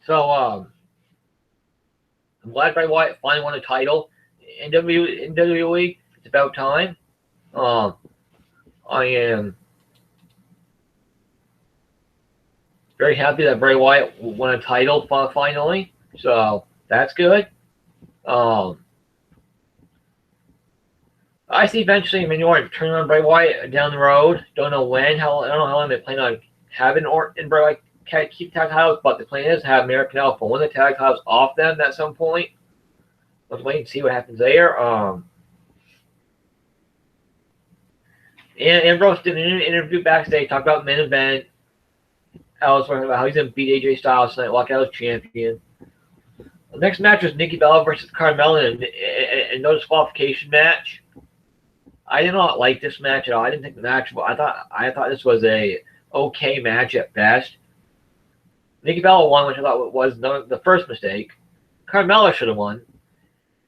So I'm glad Bray Wyatt finally won a title in WWE. It's about time. I am very happy that Bray Wyatt won a title finally. So that's good. I see eventually Orton turn on Bray Wyatt down the road. Don't know when. I don't know how long they plan on having Orton and Bray Wyatt keep tag titles, but the plan is to have American Alpha win the tag titles off them at some point. Let's wait and see what happens there. And Ambrose did an interview backstage, talked about main event. I was talking about how he's going to beat AJ Styles tonight, walk out as champion. The next match was Nikki Bella versus Carmella in no disqualification match. I did not like this match at all. I didn't think the match. I thought this was a okay match at best. Nikki Bella won, which I thought was the first mistake. Carmella should have won,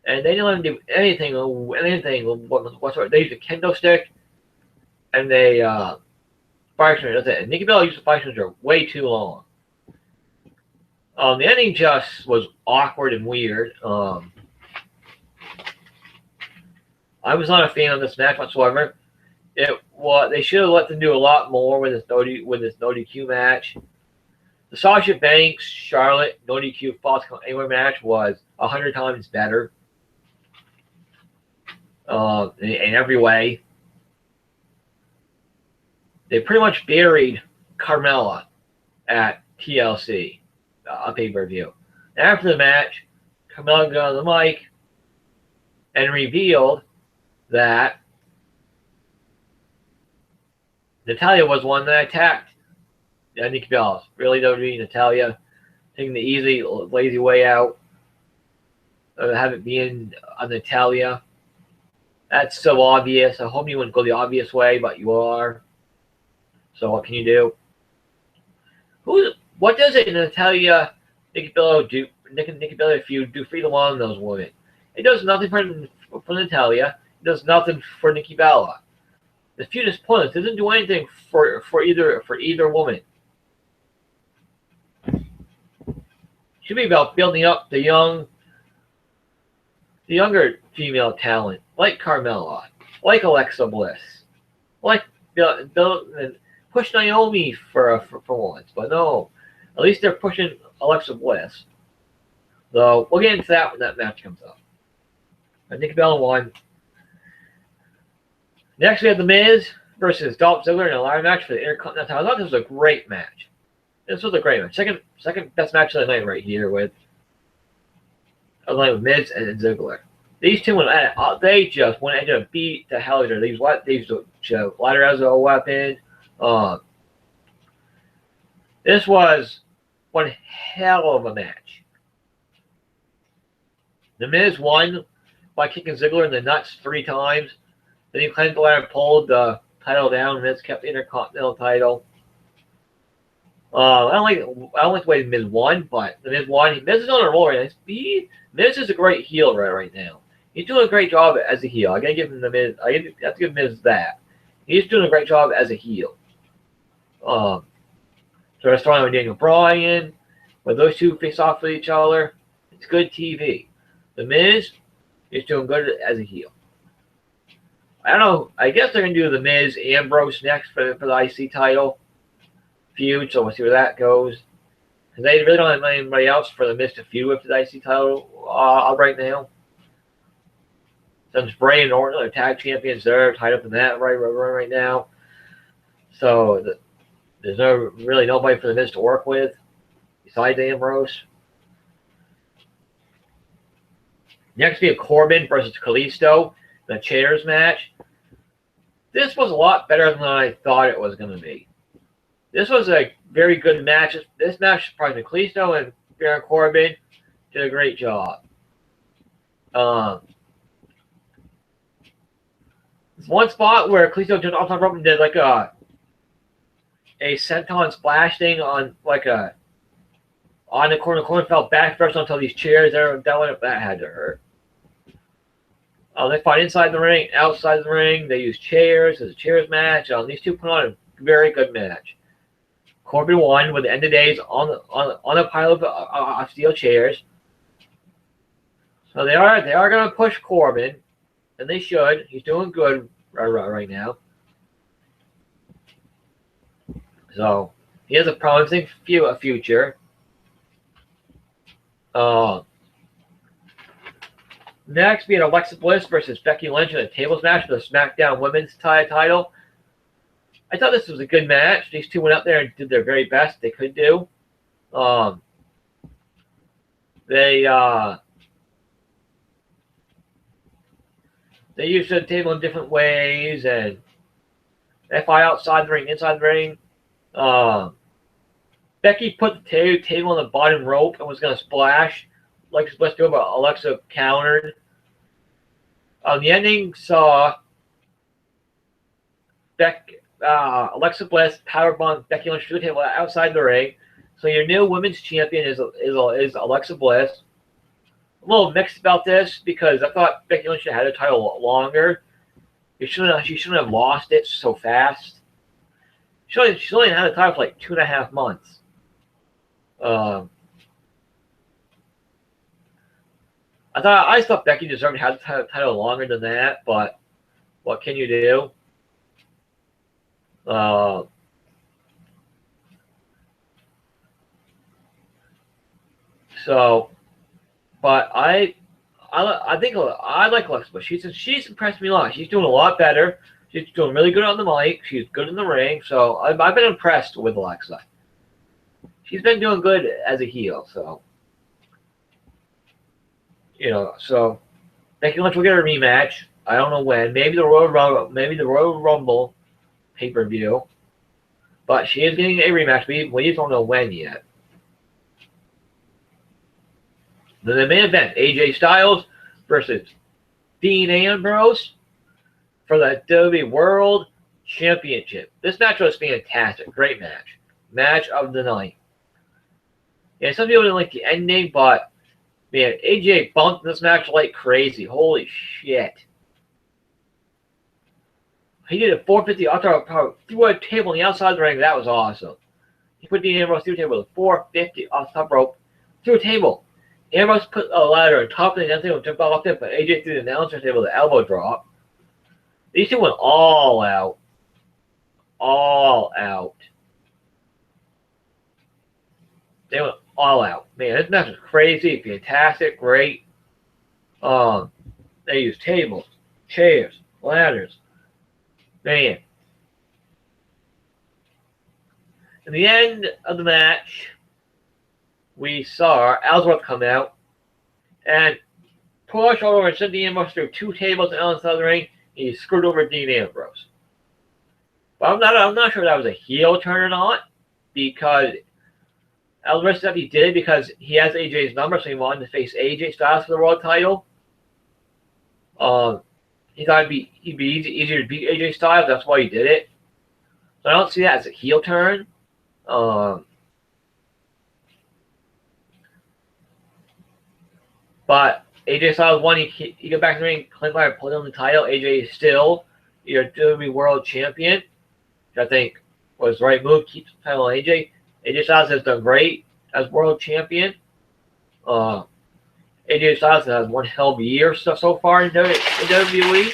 and they didn't let him do anything whatsoever. They used a kendo stick, and they fire extinguisher. That's it. And Nikki Bella used the fire extinguisher way too long. The ending just was awkward and weird. I was not a fan of this match whatsoever. They should have let them do a lot more with this no DQ match. The Sasha Banks Charlotte no DQ Falls Count Anywhere match was 100 times better in every way. They pretty much buried Carmella at TLC, a pay-per-view. After the match, Carmella got on the mic and revealed that Natalya was one that attacked Nikki Bella. Really, WWE Natalya taking the easy, lazy way out of having it being a Natalya. That's so obvious. I hope you wouldn't go the obvious way, but you are. So what can you do? What does it Natalya Nikki Bella do? Nikki Bella feud do for either one of those women? It does nothing for Natalya. It does nothing for Nikki Bella. The feud is pointless. It doesn't do anything for either woman. It should be about building up the younger female talent, like Carmella, like Alexa Bliss, like push Naomi for once. But no, at least they're pushing Alexa Bliss. So we'll get into that when that match comes up. Nikki Bella won. Next, we have The Miz versus Dolph Ziggler in a ladder match for the Intercontinental title. I thought this was a great match. This was a great match. Second best match of the night right here with Miz and Ziggler. These two went at it. They just went and just beat the hell out of these. They used ladder as a weapon. This was one hell of a match. The Miz won by kicking Ziggler in the nuts 3 times. Then he climbed the ladder and pulled the title down. Miz kept the Intercontinental title. I don't like the way the Miz won, but the Miz won. Miz is on a roll right now. Miz is a great heel right now. He's doing a great job as a heel. I gotta give him the Miz. I have to give Miz that. He's doing a great job as a heel. So they're starting with Daniel Bryan. When those two face off with each other, it's good TV. The Miz is doing good as a heel. I don't know. I guess they're going to do the Miz Ambrose next for the IC title feud, so we'll see where that goes. Because they really don't have anybody else for the Miz to feud with the IC title right now. Since Bray and Orton are tag champions, they're tied up in that right now. So there's really nobody for the Miz to work with besides Ambrose. Next, we have Corbin versus Kalisto in a chairs match. This was a lot better than I thought it was going to be. This was a very good match. This match, probably Kalisto and Baron Corbin did a great job. There's one spot where Kalisto jumped off the rope and did like a senton splash thing on the corner, fell back first onto these chairs. That had to hurt. They fight inside the ring, outside the ring. They use chairs as a chairs match. These two put on a very good match. Corbin won with the end of days on a pile of steel chairs. So they are going to push Corbin, and they should. He's doing good right now. So he has a promising future. Next, we had Alexa Bliss versus Becky Lynch in a tables match for the Smackdown Women's title. I thought this was a good match. These two went out there and did their very best they could do. They used the table in different ways, and FI outside the ring, inside the ring. Becky put the table on the bottom rope and was going to splash. Alexa Bliss did, but Alexa countered. The ending saw Alexa Bliss powerbomb Becky Lynch through the table outside the ring. So your new women's champion is Alexa Bliss. I'm a little mixed about this because I thought Becky Lynch had the title a lot longer. She shouldn't have lost it so fast. She only had the title for like 2.5 months. I thought Becky deserved to have the title longer than that, but what can you do? But I think I like Alexa, but she's impressed me a lot. She's doing a lot better. She's doing really good on the mic. She's good in the ring. So I've been impressed with Alexa. She's been doing good as a heel. So so Becky Lynch will get a rematch. I don't know when. Maybe the Royal Rumble pay-per-view. But she is getting a rematch. We just don't know when yet. Then the main event, AJ Styles versus Dean Ambrose for the WWE World Championship. This match was fantastic. Great match. Match of the night. Yeah, some people didn't like the ending, but man, AJ bumped this match like crazy. Holy shit. He did a 450 off power through a table on the outside of the ring. That was awesome. He put Dean Ambrose through a table with a 450 off the top rope through a table. Ambrose put a ladder on top of the table and jumped off it, but AJ threw the announcer table with the elbow drop. These two went all out. All out. They went all out. Man, this match was crazy, fantastic, great. They used tables, chairs, ladders. Man. In the end of the match, we saw Ellsworth come out and push over and send Dean Ambrose through 2 tables and outside the ring. He screwed over Dean Ambrose. But I'm not sure if that was a heel turn or not, because Ellsworth said he did because he has AJ's number, so he wanted to face AJ Styles for the world title. He thought it'd be easier to beat AJ Styles. That's why he did it. So I don't see that as a heel turn. But AJ Styles won. He got back in the ring, Clint Wyatt put on the title. AJ is still your WWE World Champion, which I think was the right move. Keep the title on AJ. AJ Styles has done great as World Champion. AJ Styles has one hell of a year so far in WWE.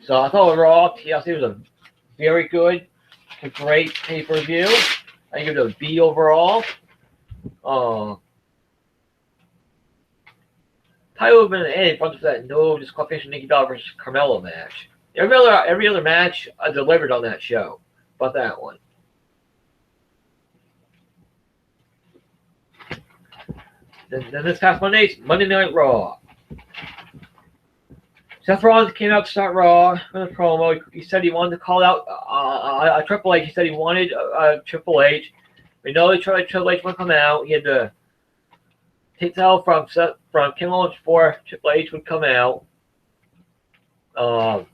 So I thought overall TLC was a very good, a great pay-per-view. I give it a B overall. Title would have been an A but that no disqualification Nikki Bella versus Carmella match. Every other match I delivered on that show, but that one. Then this past Monday Night Raw. Seth Rollins came out to start Raw with a promo. He said he wanted to call out Triple H. He said he wanted Triple H. We know he tried Triple H would come out. He had to take the help from Kim Owens before Triple H would come out. So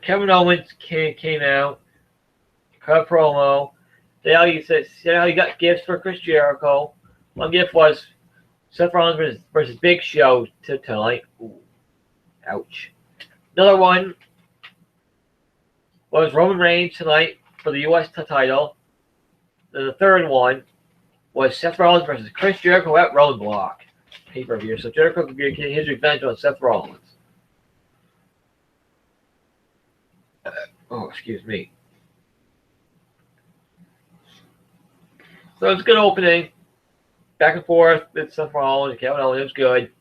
Kevin Owens came out, cut a promo. Said how he got gifts for Chris Jericho. One gift was Seth Rollins versus Big Show tonight. Ooh. Ouch. Another one was Roman Reigns tonight for the U.S. title. Then the third one was Seth Rollins versus Chris Jericho at Roadblock pay-per-view. So Jericho could get his revenge on Seth Rollins. Oh, excuse me. So it's a good opening. Back and forth with Seth Rollins and Kevin Owens. It was good.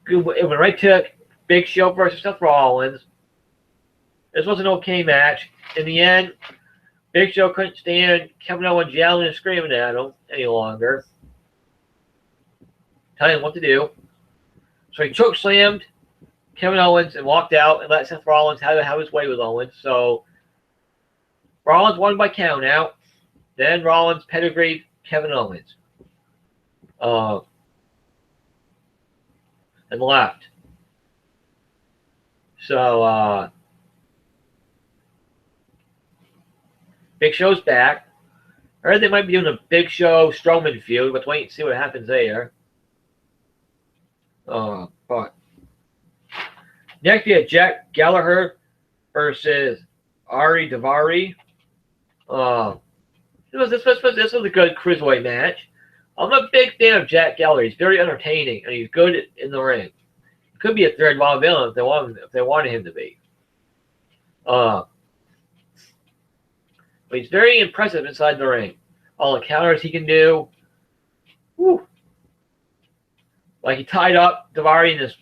It went right to Big Show versus Seth Rollins. This was an okay match. In the end, Big Show couldn't stand Kevin Owens yelling and screaming at him any longer, telling him what to do. So he chokeslammed Kevin Owens and walked out and let Seth Rollins have his way with Owens. So Rollins won by countout. Then Rollins pedigreed Kevin Owens and left. So Big Show's back. I heard they might be doing a Big Show Strowman feud. Let's wait and see what happens there. But next we had Jack Gallagher versus Ari Daivari. This was a good cruiserweight match. I'm a big fan of Jack Gallagher. He's very entertaining and he's good in the ring. He could be a third wild villain if they wanted him to be. But he's very impressive inside the ring. All the counters he can do. Whew. Like he tied up Daivari in this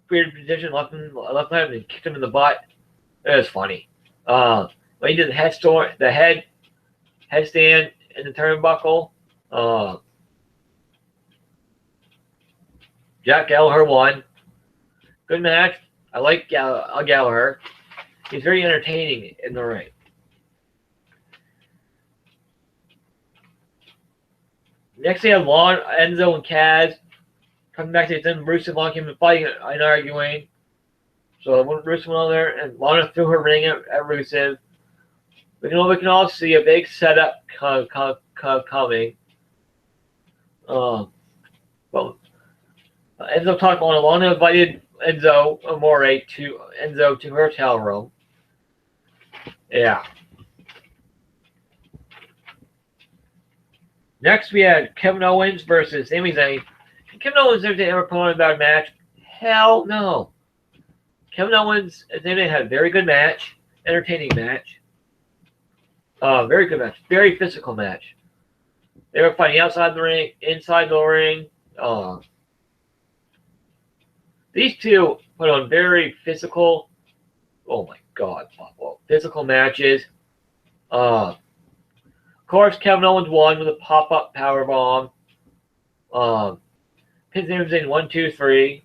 weird position, left him and kicked him in the butt. It was funny. When he did the headstand in the turnbuckle. Jack Gallagher won. Good match. I like Gallagher. He's very entertaining in the ring. Next, we have Lon, Enzo, and Kaz coming back to them. Bruce and Lon came and fighting and arguing. So Rusev went on there, and Lana threw her ring at Rusev. We can all see a big setup coming. Enzo talked on it. Lana invited Enzo Amore to her hotel room. Yeah. Next, we had Kevin Owens versus Sami Zayn. Can Kevin Owens ever put on a bad match? Hell no. Kevin Owens and Sami Zayn had a very good match, entertaining match. Very good match, very physical match. They were fighting outside the ring, inside the ring. These two put on very physical. Oh my God, physical matches. Of course, Kevin Owens won with a pop-up powerbomb. Pin Sami Zayn 1, 2, 3.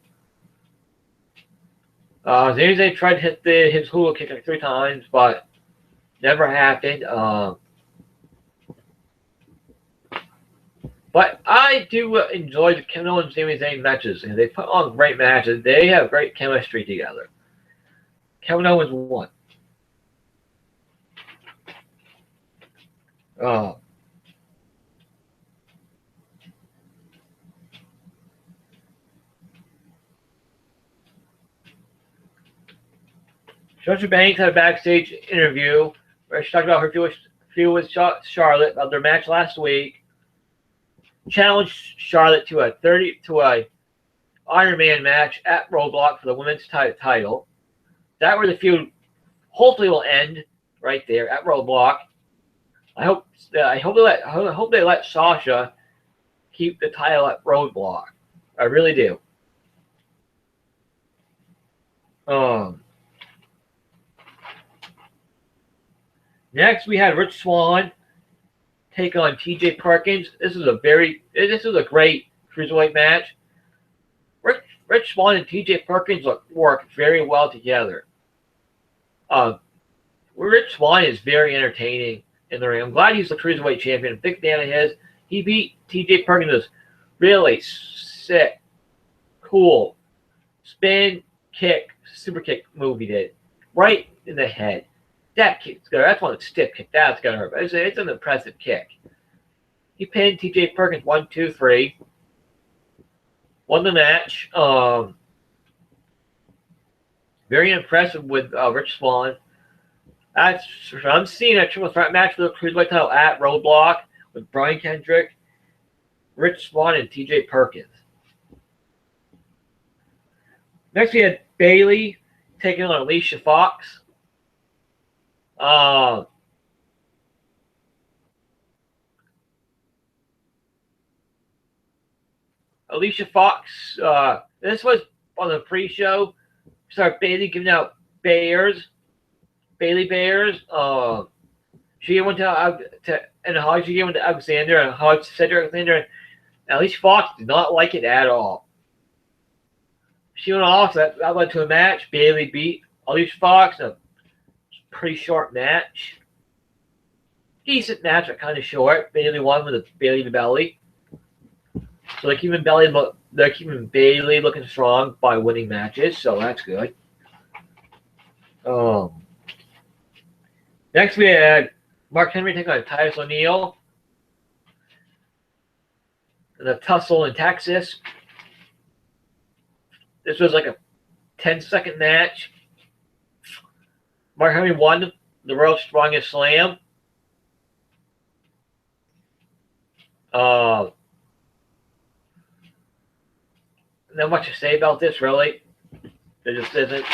Sami Zayn tried to hit his hula kick like 3 times, but never happened. But I do enjoy the Kevin Owens and Sami Zayn matches. And they put on great matches. They have great chemistry together. Kevin Owens won. Sasha Banks had a backstage interview where she talked about her feud with Charlotte about their match last week. Challenged Charlotte to a Iron Man match at Roadblock for the women's title. That where the feud hopefully will end right there at Roadblock. I hope they let Sasha keep the title at Roadblock. I really do. Next, we had Rich Swann take on T.J. Perkins. This is a great cruiserweight match. Rich Swann and T.J. Perkins work very well together. Rich Swann is very entertaining in the ring. I'm glad he's the cruiserweight champion. I'm a big fan of his. He beat T.J. Perkins' really sick, cool spin kick, super kick move he did right in the head. That kick's good. That's one of the stiff kick. That's gonna hurt. It's an impressive kick. He pinned T.J. Perkins 1, 2, 3. Won the match. Very impressive with Rich Swann. I'm seeing a triple threat match for the Cruiserweight title at Roadblock with Brian Kendrick, Rich Swann, and T.J. Perkins. Next, we had Bayley taking on Alicia Fox. Alicia Fox, this was on the pre-show. Sorry, Bayley giving out Bayley Bears. She went to Hodge. She went to Alexander, and Hodge said to Alexander, and Alicia Fox did not like it at all. She went off. So that led to a match. Bayley beat Alicia Fox. A pretty short match. Decent match, but kind of short. Bayley won with a Bayley to belly. So they're keeping Bayley looking strong by winning matches. So that's good. Next we had Mark Henry taking on Titus O'Neil in a tussle in Texas. This was like a 10-second match. Mark Henry won the world's strongest slam. Not much to say about this, really. There just isn't.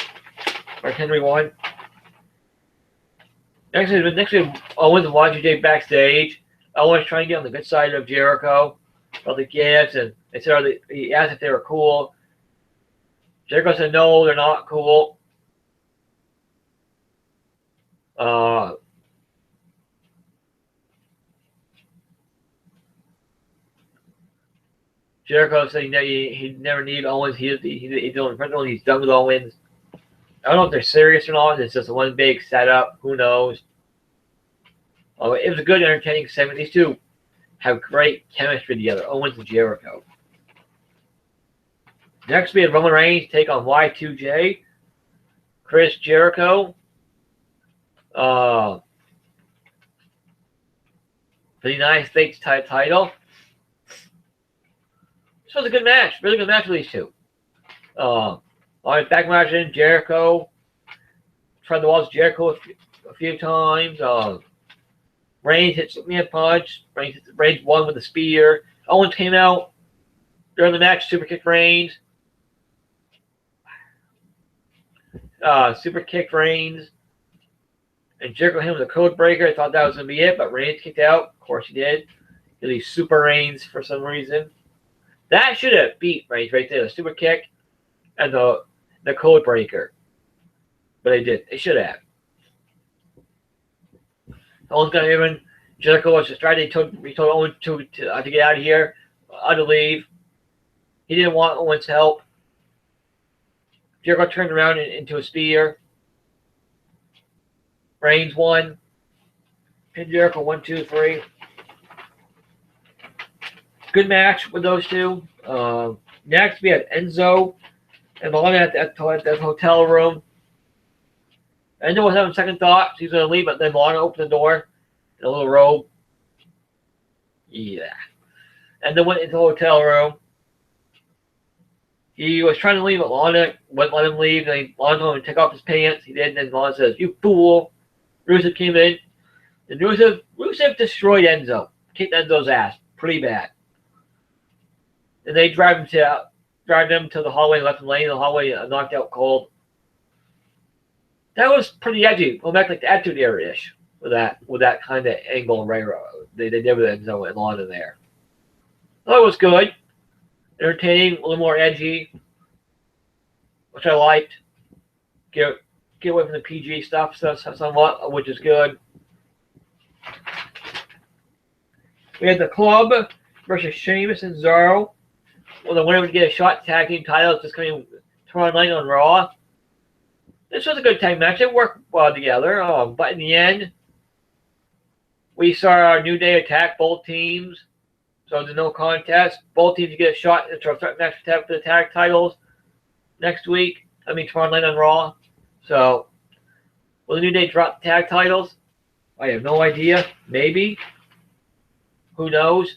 Mark Henry won. Next we have Owens and YGJ backstage. Owens trying to get on the good side of Jericho about the gifts, and he asked if they were cool. Jericho said no, they're not cool. Jericho said he never needed Owens. He's done with Owens. I don't know if they're serious or not. It's just one big setup. Who knows? It was a good, entertaining segment. These two have great chemistry together, Owens and Jericho. Next, we have Roman Reigns take on Y2J, Chris Jericho. For the United States title. This was a good match. Really good match for these two. On back match in, Jericho tried to waltz Jericho a few times. Reigns hit Superman punch. Reigns won with a spear. Owens came out during the match, super kicked Reigns. Super kicked Reigns. And Jericho hit him with a code breaker. I thought that was going to be it, but Reigns kicked out. Of course he did. He super Reigns for some reason. That should have beat Reigns right there. The super kick and the code breaker. But they did. They should have. Owens got even. Jericho was just trying. He told Owens to get out of here. To leave. He didn't want Owens' help. Jericho turned around into a spear. Reigns won. Pin Jericho 1, 2, 3. Good match with those two. Next, we had Enzo and Lana at that hotel room. Enzo was having second thoughts. He was going to leave, but then Lana opened the door in a little robe. Yeah. And then went into the hotel room. He was trying to leave, but Lana wouldn't let him leave. Then Lana told him to take off his pants. He did, and then Lana says, "You fool." Rusev came in. And Rusev destroyed Enzo. Kicked Enzo's ass pretty bad. And they drive him to the hallway and left him laying in the hallway, knocked out cold. That was pretty edgy. Going back like the Attitude Era-ish with that kind of angle and railroad. They did with Enzo and Lana there. Oh, it was good. Entertaining, a little more edgy, which I liked. Get away from the PG stuff somewhat, which is good. We had the Club versus Sheamus and Cesaro. Well, the winner would get a shot tag team title. It's just coming tomorrow night on Raw. This was a good tag match. It worked well together. But in the end, we saw our New Day attack both teams. So there's no contest. Both teams get a shot into a threat match for the tag titles next week. Tomorrow night on Raw. So, will the New Day drop the tag titles? I have no idea. Maybe. Who knows?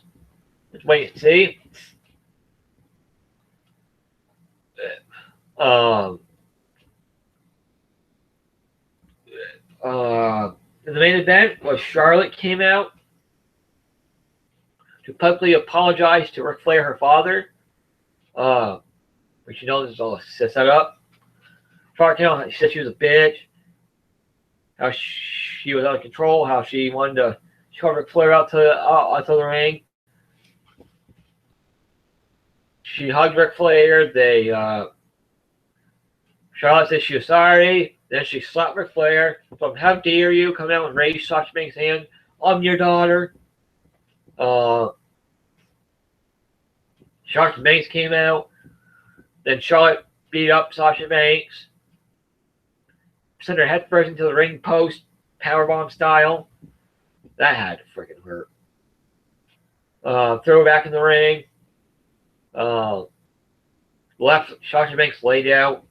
Let's wait and see. the main event was Charlotte came out to publicly apologize to Ric Flair, her father. Which you know this is all a set up. Charlotte came out, she said she was a bitch. How she was out of control. How she wanted to shove Ric Flair out to the ring. She hugged Ric Flair. Charlotte said she was sorry. Then she slapped Ric Flair. So, how dare you come out and raise Sasha Banks' hand? I'm your daughter. Sasha Banks came out. Then Charlotte beat up Sasha Banks. Sent her head first into the ring post, powerbomb style. That had to freaking hurt. Throw her back in the ring. Left Sasha Banks laid out.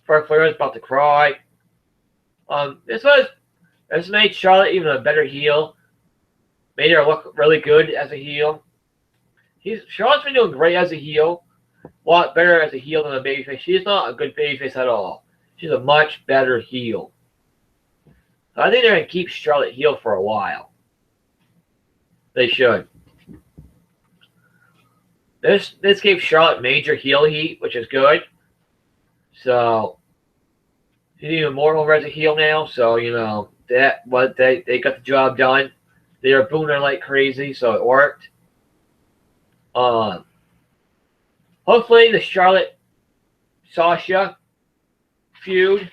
Ric Flair was about to cry. This made Charlotte even a better heel. Made her look really good as a heel. Charlotte's been doing great as a heel. A lot better as a heel than a babyface. She's not a good babyface at all. She's a much better heel. So I think they're going to keep Charlotte heel for a while. They should. This gave Charlotte major heel heat, which is good. So she's even more over as a heel now. So they got the job done. They were booing her like crazy, so it worked. Hopefully the Charlotte Sasha feud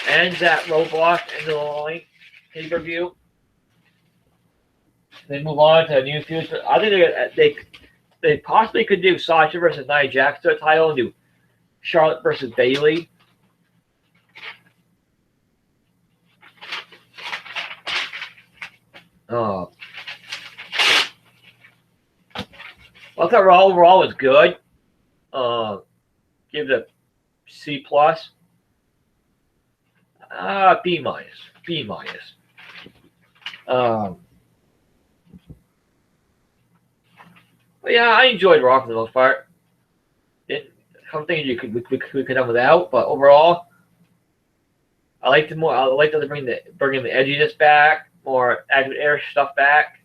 ends at Roadblock end of the line pay-per-view. They move on to a new feud. I think they possibly could do Sasha versus Nia Jax to a title and do Charlotte versus Bayley. I thought Raw overall was good. Give it a C+. B-. B-. But yeah, I enjoyed Raw for the most part. Some things we could have done without, but overall, I like them more. I like that they bringing the edginess back, more active air stuff back.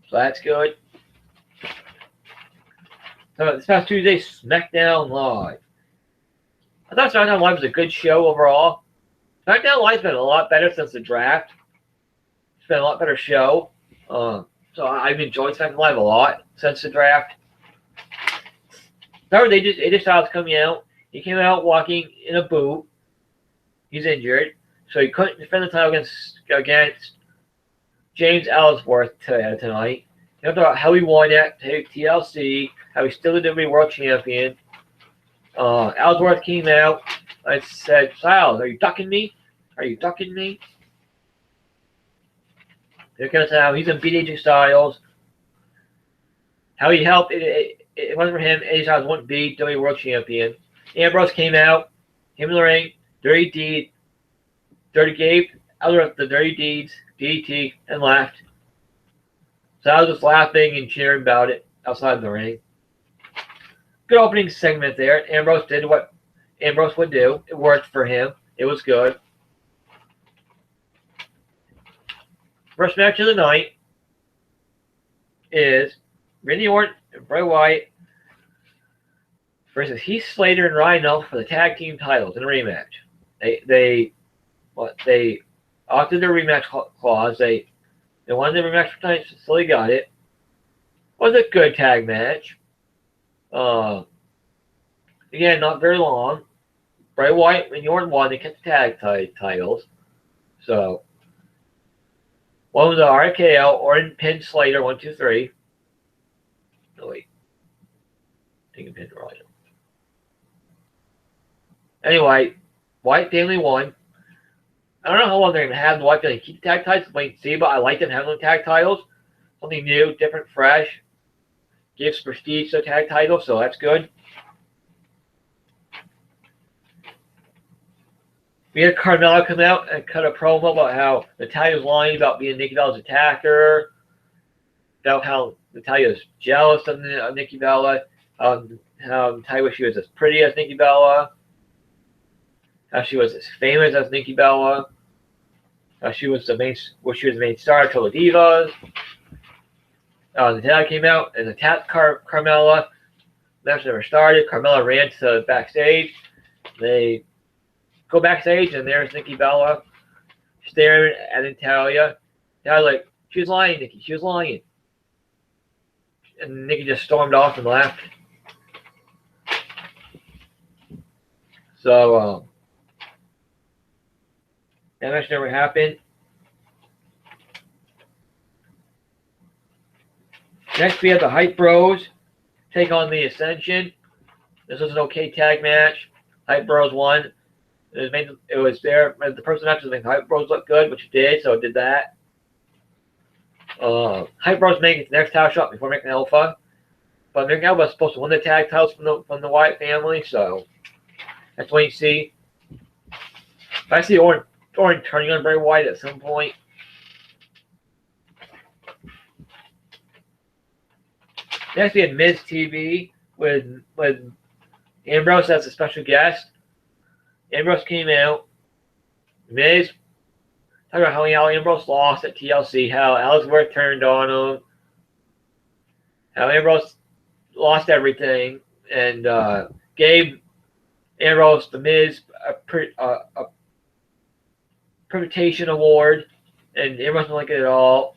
So that's good. So this past Tuesday, Smackdown Live. I thought Smackdown Live was a good show overall. Smackdown Live's been a lot better since the draft. It's been a lot better show. So I've enjoyed Smackdown Live a lot since the draft. However, AJ Styles coming out. He came out walking in a boot. He's injured, so he couldn't defend the title against James Ellsworth tonight. He talked about how he won at TLC, how he's still the WWE World Champion. Ellsworth came out and said, "Styles, are you ducking me? Are you ducking me?" They're going to say how he's going to beat AJ Styles. How he helped. It wasn't for him. AJ Styles wouldn't be WWE World Champion. Ambrose came out, him in the ring, gave Ellsworth the dirty deeds, DDT, and left. So I was just laughing and cheering about it outside the ring. Good opening segment there. Ambrose did what Ambrose would do. It worked for him. It was good. First match of the night is Randy Orton and Bray Wyatt versus Heath Slater and Rhino for the tag team titles in a rematch. They opted their rematch clause. They wanted the rematch for tonight, so they got it. Was a good tag match. Again, not very long. Bray Wyatt and Orton won. They kept the tag titles. So, one was a RKO. Orton pinned Slater, 1, 2, 3. No, wait. I think he pinned Rhino. Anyway, Wyatt family won. I don't know how long they're going to have the Wyatt family keep the tag titles. Wait and see, but I like them having the tag titles. Something new, different, fresh. Gives prestige to the tag title, so that's good. We had Carmella come out and cut a promo about how Natalya's lying about being Nikki Bella's attacker, about how Natalya's jealous of Nikki Bella, how Natalya wished she was as pretty as Nikki Bella, how she was as famous as Nikki Bella. She was the main star until the Divas. The tag came out and attacked Carmella. Match never started. Carmella ran to backstage. They go backstage and there's Nikki Bella staring at Natalya. Now like, she was lying, Nikki. She was lying. And Nikki just stormed off and left. So, that match never happened. Next, we have the Hype Bros take on the Ascension. This was an okay tag match. Hype Bros won. The person actually made the Hype Bros look good, which it did, so it did that. Hype Bros making the next title shot before making Alpha. But American Alpha was supposed to win the tag titles from the Wyatt family, so that's what you see. I see Orton turning on Bray Wyatt at some point. Next, we had Miz TV with Ambrose as a special guest. Ambrose came out. Miz talking about how Ambrose lost at TLC, how Ellsworth turned on him, how Ambrose lost everything, and gave Ambrose the Miz a permutation award, and Ambrose didn't like it at all.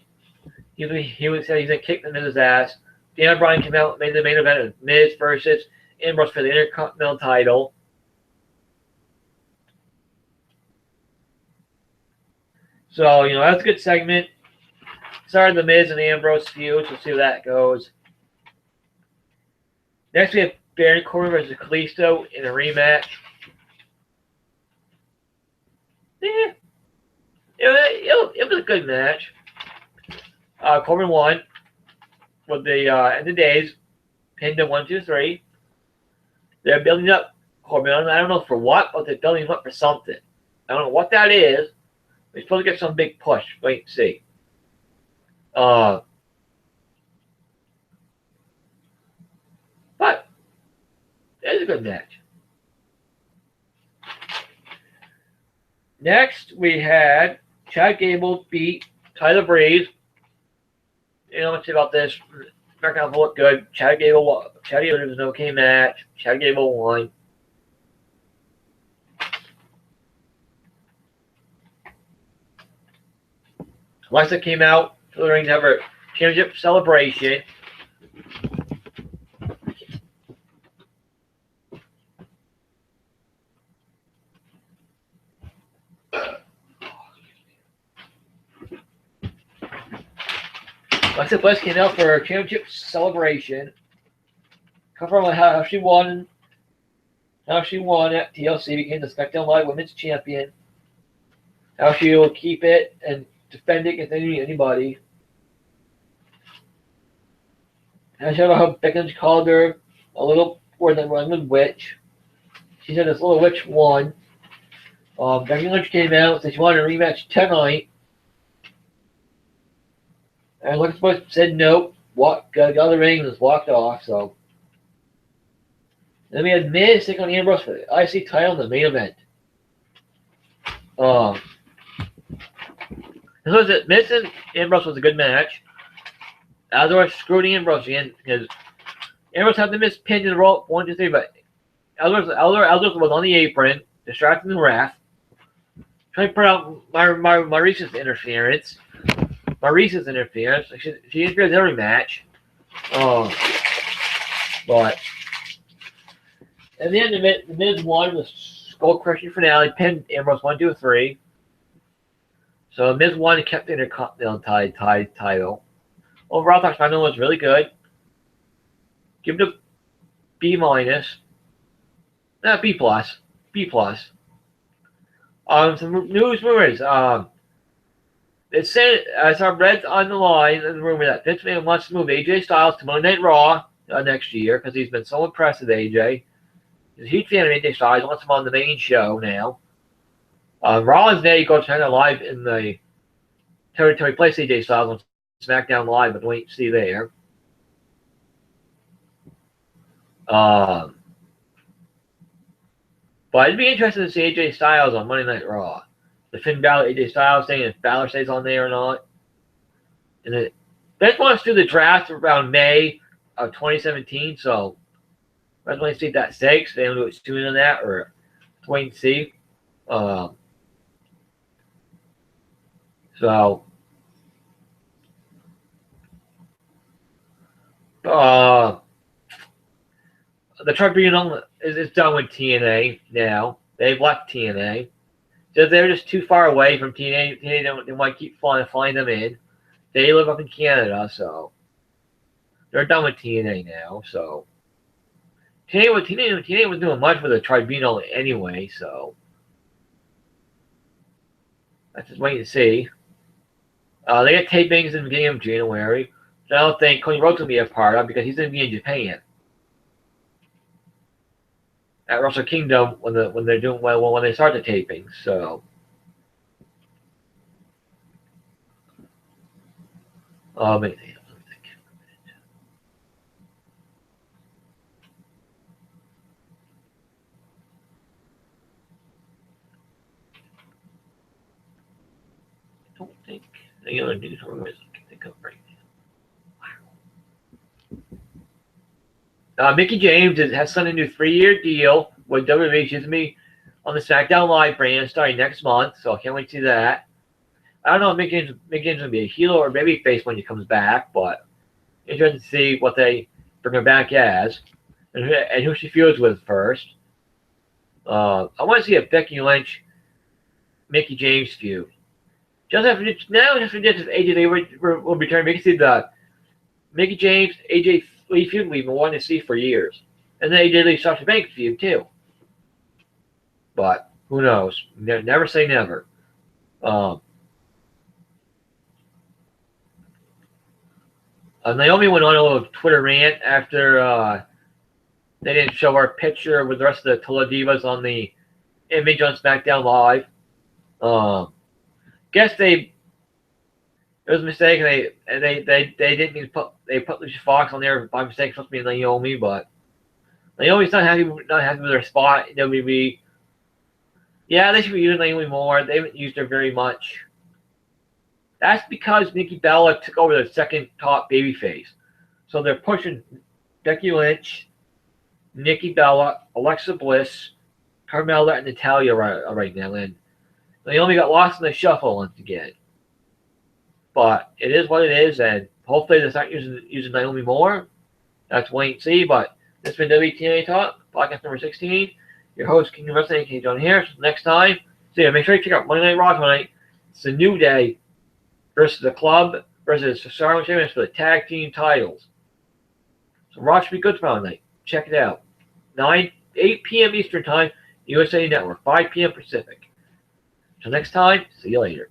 He said he's gonna kick the Miz's ass. Daniel Bryan came out and made the main event of Miz versus Ambrose for the Intercontinental title. So, that's a good segment. Started the Miz and Ambrose feud. We'll see how that goes. Next, we have Baron Corbin versus Kalisto in a rematch. Yeah, it was a good match. Corbin won with the end of days, pinned to 1, 2, 3. They're building up Corbin. I don't know for what, but they're building him up for something. I don't know what that is. We're supposed to get some big push. Wait and see. But it's a good match. Next, we had Chad Gable beat Tyler Breeze. Let's see about this. American Alpha looked good. Chad Gable was an okay match. Chad Gable won. Alexa came out to the ring to have her championship celebration. Alexa Bliss came out for her championship celebration. Confirming how she won. How she won at TLC, became the Smackdown Live Women's Champion. How she will keep it and defend it against anybody. And I showed how Becky called her a little more than one witch. She said this little witch won. Becky Lynch came out and said she wanted a rematch tonight. And Alexa Bliss said nope. Got out of the ring and just walked off. So then we had Miz take on Ambrose for the IC title in the main event. Miz and Ambrose was a good match. Ellsworth screwed Ambrose again because Ambrose had the Miz pinned in the rope 1, 2, 3, but Ellsworth was on the apron, distracting the ref, trying to put out Maurice's interference. She interferes every match. But at the end of it, the Miz won with skull crushing finale, pinned Ambrose 1, 2, 3. So Miz won and kept the Intercontinental title. Overall, Talk Smackdown was really good. Give it a B-. B+. B+. Some news rumors. It said, I saw Red on the line in the rumor that Vince McMahon wants to move AJ Styles to Monday Night Raw next year because he's been so impressed with AJ. He's a huge fan of AJ Styles. Wants him on the main show now. Rollins Day goes to live in the territory place AJ Styles on SmackDown Live, but wait to see there. But it'd be interesting to see AJ Styles on Monday Night Raw. the Finn Balor AJ Styles thing, if Balor stays on there or not. And then they just want us to do the draft around May of 2017, so I just want to see if that stakes. They don't do it sooner than that, or wait and see. So the tribunal is done with TNA now. They've left TNA. So they're just too far away from TNA. TNA they want to keep flying them in. They live up in Canada, so they're done with TNA now. So TNA was doing much with the tribunal anyway, so let's just wait and see. They get tapings in the beginning of January. So I don't think Cody Rhodes will be a part of because he's going to be in Japan at Wrestle Kingdom when they're doing when they start the tapings. So let me think. I don't think the other news I can think of right now. Mickie James has signed a new 3-year deal with WWE. She's going to be on the Smackdown Live brand starting next month, so I can't wait to see that. I don't know if Mickie James is going to be a heel or a babyface when he comes back, but interesting to see what they bring her back as and who she feuds with first. I want to see a Becky Lynch, Mickie James feud. Just for this, AJ will return. We can see the Mickie James, AJ Lee feud we've been wanting to see for years. And then AJ Lee Sasha Banks feud too. But who knows? Never say never. Naomi went on a little Twitter rant after they didn't show her picture with the rest of the Tola Divas on the image on SmackDown Live. Guess it was a mistake, and they didn't mean to put Lucia Fox on there by mistake. It's supposed to be Naomi, but Naomi's not happy with her spot in WWE. Yeah, they should be using Naomi more. They haven't used her very much. That's because Nikki Bella took over the second top babyface, so they're pushing Becky Lynch, Nikki Bella, Alexa Bliss, Carmella, and Natalya right now, and Naomi got lost in the shuffle once again. But it is what it is, and hopefully they start using Naomi more. That's wait and see. But this has been WWE TNA Talk, podcast number 16. Your host, King of Wrestling, A.K. John here. So next time, see you. Make sure you check out Monday Night Raw tonight. It's a New Day versus the Club versus the Stardom Champions for the tag team titles. So Raw should be good tomorrow night. Check it out. 8 p.m. Eastern Time, USA Network, 5 p.m. Pacific. Until next time, see you later.